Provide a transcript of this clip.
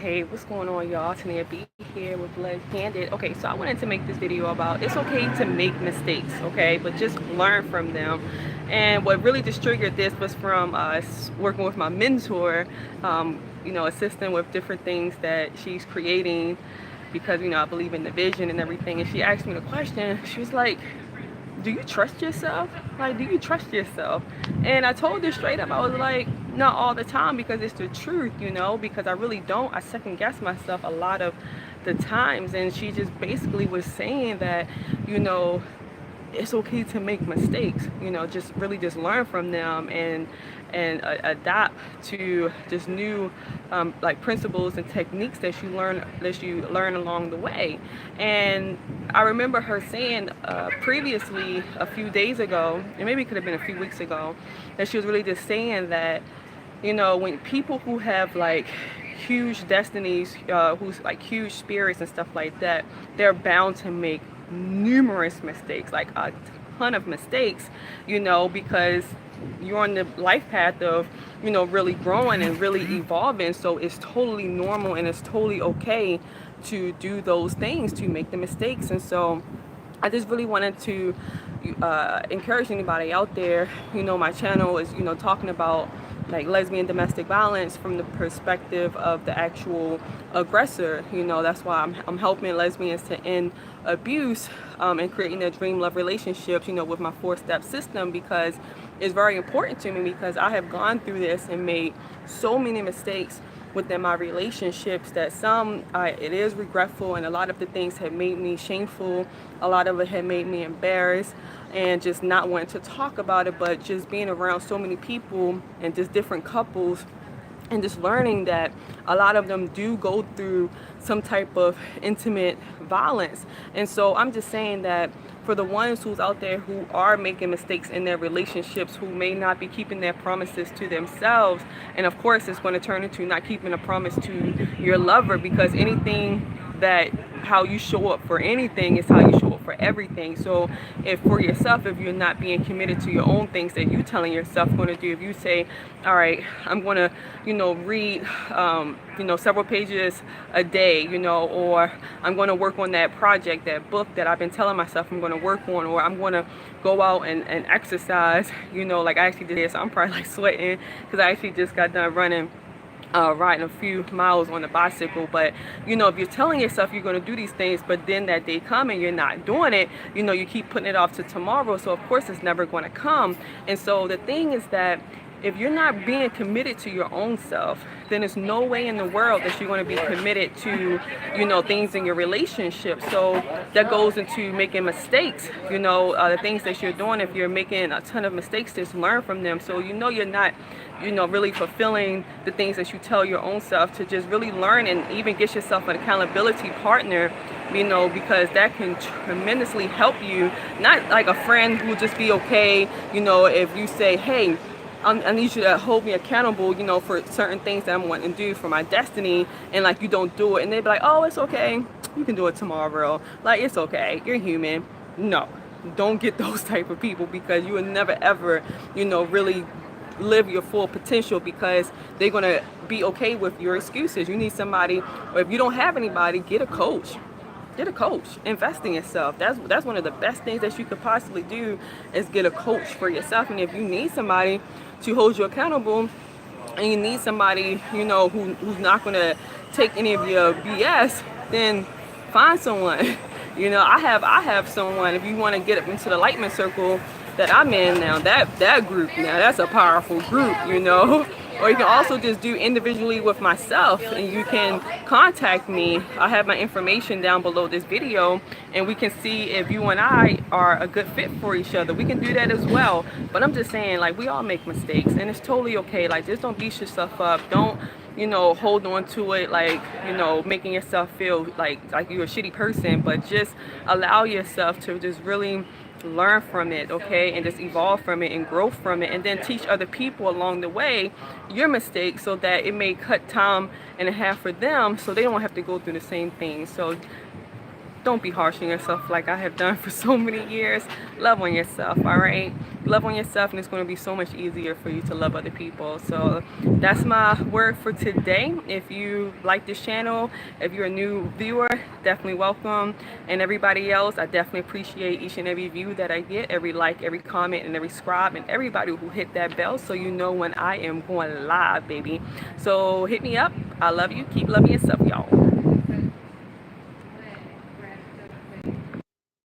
Hey, what's going on, y'all? Tania B here with Les Candid. Okay, so I wanted to make this video about it's okay to make mistakes, okay, but just learn from them. And what really just triggered this was from working with my mentor, assisting with different things that she's creating because, I believe in the vision and everything. And she asked me the question, she was like, do you trust yourself? Like, do you trust yourself? And I told her straight up, I was like, not all the time, because it's the truth, because I really don't. I second guess myself a lot of the times. And she just basically was saying that, you know, it's okay to make mistakes, just really just learn from them and adapt to just new like principles and techniques that you learn along the way. And I remember her saying previously a few days ago, and maybe it could have been a few weeks ago, that she was really just saying that, when people who have like huge destinies, who's like huge spirits and stuff like that, they're bound to make numerous mistakes, like a ton of mistakes, because you're on the life path of, really growing and really evolving. So it's totally normal and it's totally okay to do those things, to make the mistakes. And so I just really wanted to encourage anybody out there. My channel is, talking about like lesbian domestic violence from the perspective of the actual aggressor. That's why I'm helping lesbians to end abuse and creating their dream love relationships, with my 4-step system, because it's very important to me, because I have gone through this and made so many mistakes within my relationships that it is regretful, and a lot of the things have made me shameful. A lot of it had made me embarrassed and just not wanting to talk about it, but just being around so many people and just different couples and just learning that a lot of them do go through some type of intimate violence. And so I'm just saying that for the ones who's out there who are making mistakes in their relationships, who may not be keeping their promises to themselves, and of course it's going to turn into not keeping a promise to your lover, because anything that how you show up for anything is how you show up for everything. So if for yourself, if you're not being committed to your own things that you're telling yourself going to do, if you say, all right, I'm going to, read, several pages a day, or I'm going to work on that project, that book that I've been telling myself I'm going to work on, or I'm going to go out and exercise, like I actually did this. I'm probably like sweating because I actually just got done riding a few miles on a bicycle. But if you're telling yourself you're going to do these things, but then that day come and you're not doing it, you keep putting it off to tomorrow, so of course it's never going to come. And so the thing is that if you're not being committed to your own self, then there's no way in the world that you're going to be committed to, things in your relationship. So that goes into making mistakes, the things that you're doing. If you're making a ton of mistakes, just learn from them. So you're not, really fulfilling the things that you tell your own self, to just really learn and even get yourself an accountability partner, because that can tremendously help you. Not like a friend who will just be okay, if you say, hey, I need you to hold me accountable, for certain things that I'm wanting to do for my destiny, and like you don't do it, and they be like, oh, it's okay, you can do it tomorrow, like it's okay, you're human. No, don't get those type of people, because you will never ever, really live your full potential, because they're gonna be okay with your excuses. You need somebody, or if you don't have anybody, get a coach. Get a coach. Invest in yourself. That's one of the best things that you could possibly do, is get a coach for yourself. And if you need somebody to hold you accountable, and you need somebody, who's not going to take any of your BS, then find someone. I have someone. If you want to get up into the Lightman Circle that I'm in now, that group, now that's a powerful group, Or you can also just do individually with myself, and you can contact me. I have my information down below this video, and we can see if you and I are a good fit for each other. We can do that as well. But I'm just saying, like, we all make mistakes, and it's totally okay. Like, just don't beat yourself up. Don't, hold on to it, like, making yourself feel like you're a shitty person, but just allow yourself to just really learn from it, okay, and just evolve from it and grow from it, and then teach other people along the way your mistakes, so that it may cut time and a half for them, so they don't have to go through the same thing. So don't be harsh on yourself like I have done for so many years. Love on yourself, all right? Love on yourself, and it's going to be so much easier for you to love other people. So that's my word for today. If you like this channel, if you're a new viewer, definitely welcome. And everybody else, I definitely appreciate each and every view that I get, every like, every comment, and every subscribe, and everybody who hit that bell so you know when I am going live, baby. So hit me up. I love you. Keep loving yourself, y'all.